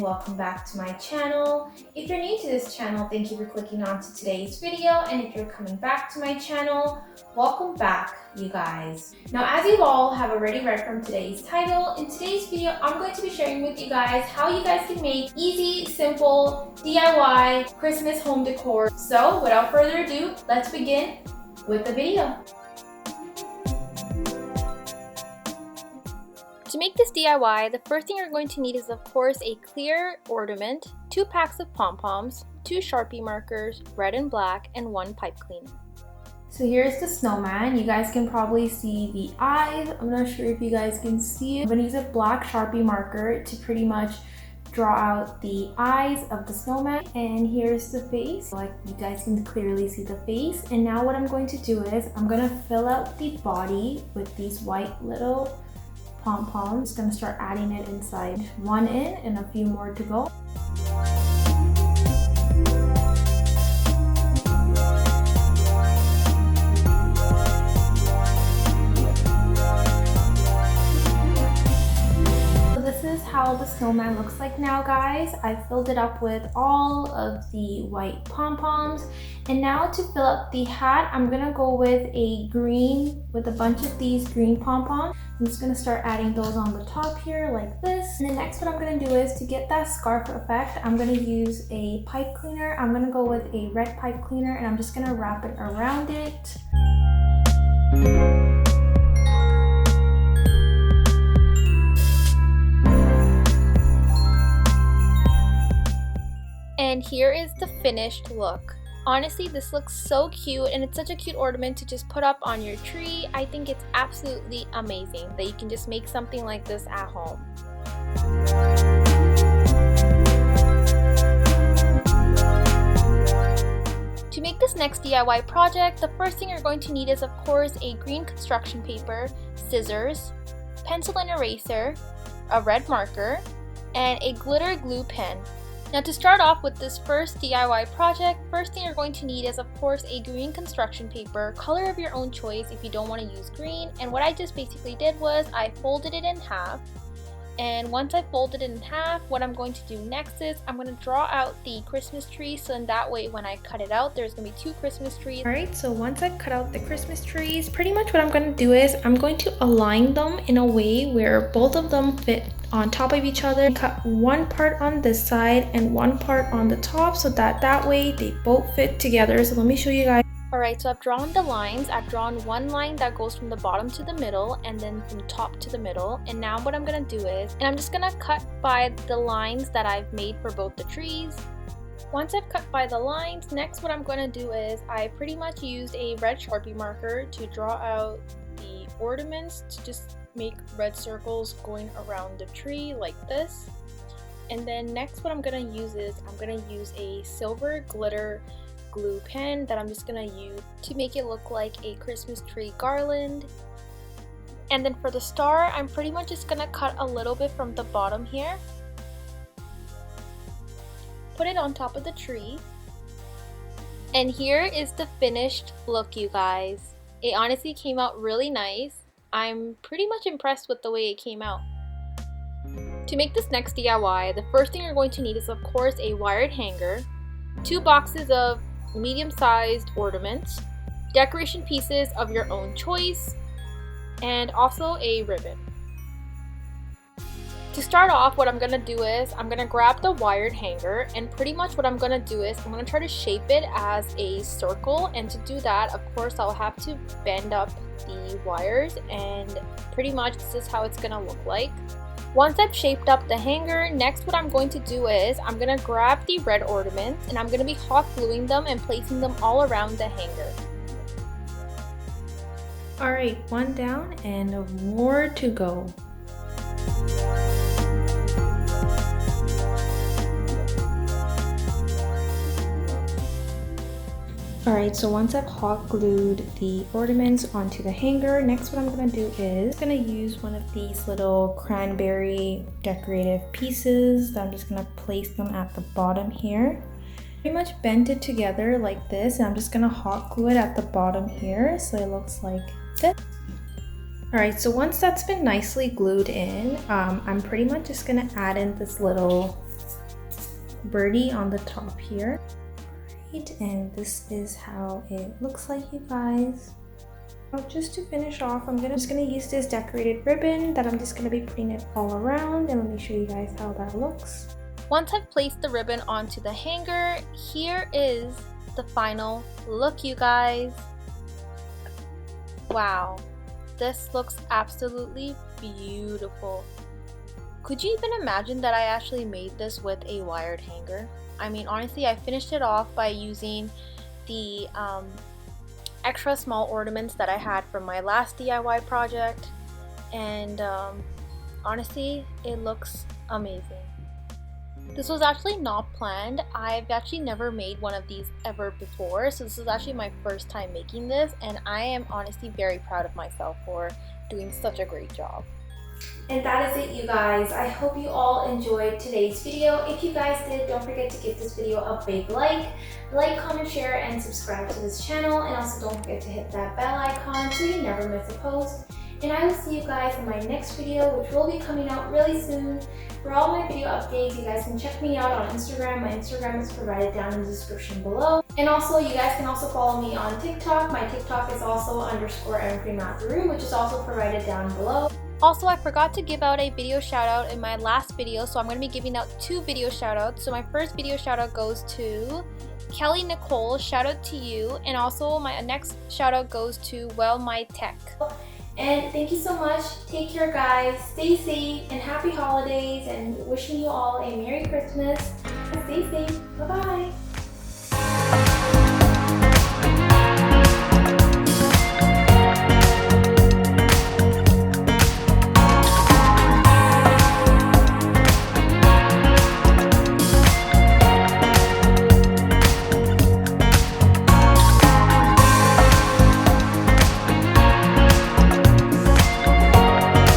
and welcome back to my channel. If you're new to this channel, thank you for clicking on to today's video, and if you're coming back to my channel, welcome back, you guys. Now, as you all have already read from today's title, in today's video I'm going to be sharing with you guys how you guys can make easy, simple DIY Christmas home decor. So without further ado, let's begin with the video. To make this DIY, the first thing you're going to need is of course a clear ornament, 2 packs of pom-poms, 2 Sharpie markers, red and black, and 1 pipe cleaner. So here's the snowman. You guys can probably see the eyes. I'm not sure if you guys can see it. I'm gonna use a black Sharpie marker to pretty much draw out the eyes of the snowman. And here's the face. Like, you guys can clearly see the face. And now what I'm going to do is I'm gonna fill out the body with these white little pom-poms. Just gonna start adding it inside. 1 in and a few more to go. So this is how the snowman looks like now, guys. I filled it up with all of the white pom-poms. And now to fill up the hat, I'm gonna go with a green, with a bunch of these green pom-poms. I'm just gonna start adding those on the top here like this. And then next what I'm gonna do is, to get that scarf effect, I'm gonna use a pipe cleaner. I'm gonna go with a red pipe cleaner and I'm just gonna wrap it around it. And here is the finished look. Honestly, this looks so cute, and it's such a cute ornament to just put up on your tree. I think it's absolutely amazing that you can just make something like this at home. To make this next DIY project, the first thing you're going to need is of course a green construction paper, scissors, pencil and eraser, a red marker, and a glitter glue pen. Now to start off with this first DIY project, first thing you're going to need is of course a green construction paper, color of your own choice if you don't want to use green. And what I just basically did was I folded it in half. And once I folded it in half, what I'm going to do next is I'm going to draw out the Christmas tree, so in that way when I cut it out, there's going to be 2 Christmas trees. Alright, so once I've cut out the Christmas trees, pretty much what I'm going to do is I'm going to align them in a way where both of them fit on top of each other. Cut one part on this side and one part on the top so that way they both fit together. So let me show you guys. Alright, so I've drawn the lines. I've drawn one line that goes from the bottom to the middle and then from top to the middle. And now what I'm going to do is, and I'm just going to cut by the lines that I've made for both the trees. Once I've cut by the lines, next what I'm going to do is I pretty much used a red Sharpie marker to draw out the ornaments, to just make red circles going around the tree like this. And then next what I'm going to use is I'm going to use a silver glitter glue pen that I'm just gonna use to make it look like a Christmas tree garland. And then for the star, I'm pretty much just gonna cut a little bit from the bottom here, put it on top of the tree, and here is the finished look, you guys. It honestly came out really nice. I'm pretty much impressed with the way it came out. To make this next DIY, the first thing you're going to need is of course a wired hanger, 2 boxes of medium-sized ornaments, decoration pieces of your own choice, and also a ribbon. To start off, what I'm going to do is I'm going to grab the wired hanger, and pretty much what I'm going to do is I'm going to try to shape it as a circle. And to do that, of course, I'll have to bend up the wires, and pretty much this is how it's going to look like. Once I've shaped up the hanger, next what I'm going to do is I'm going to grab the red ornaments and I'm going to be hot gluing them and placing them all around the hanger. Alright, 1 down and more to go. Alright, so once I've hot glued the ornaments onto the hanger, next what I'm going to do is I'm going to use one of these little cranberry decorative pieces. I'm just going to place them at the bottom here. Pretty much bend it together like this, and I'm just going to hot glue it at the bottom here so it looks like this. Alright, so once that's been nicely glued in, I'm pretty much just going to add in this little birdie on the top here. Right, and this is how it looks like, you guys. Now, just to finish off, I'm just gonna use this decorated ribbon that I'm just gonna be putting it all around, and let me show you guys how that looks. Once I've placed the ribbon onto the hanger, here is the final look, you guys. Wow, this looks absolutely beautiful. Could you even imagine that I actually made this with a wired hanger? I mean, honestly, I finished it off by using the extra small ornaments that I had from my last DIY project, and honestly, it looks amazing. This was actually not planned. I've actually never made one of these ever before, so this is actually my first time making this, and I am honestly very proud of myself for doing such a great job. And that is it, you guys. I hope you all enjoyed today's video. If you guys did, don't forget to give this video a big like, comment, share, and subscribe to this channel. And also don't forget to hit that bell icon so you never miss a post. And I will see you guys in my next video, which will be coming out really soon. For all my video updates, you guys can check me out on Instagram. My Instagram is provided down in the description below. And also, you guys can also follow me on TikTok. My TikTok is also _theamanpreetmatharu, which is also provided down below. Also, I forgot to give out a video shout out in my last video, so I'm going to be giving out 2 video shout outs. So my first video shout out goes to Kelly Nicole, shout out to you, and also my next shout out goes to Well My Tech. And thank you so much. Take care, guys. Stay safe and happy holidays, and wishing you all a Merry Christmas. Stay safe. Bye-bye.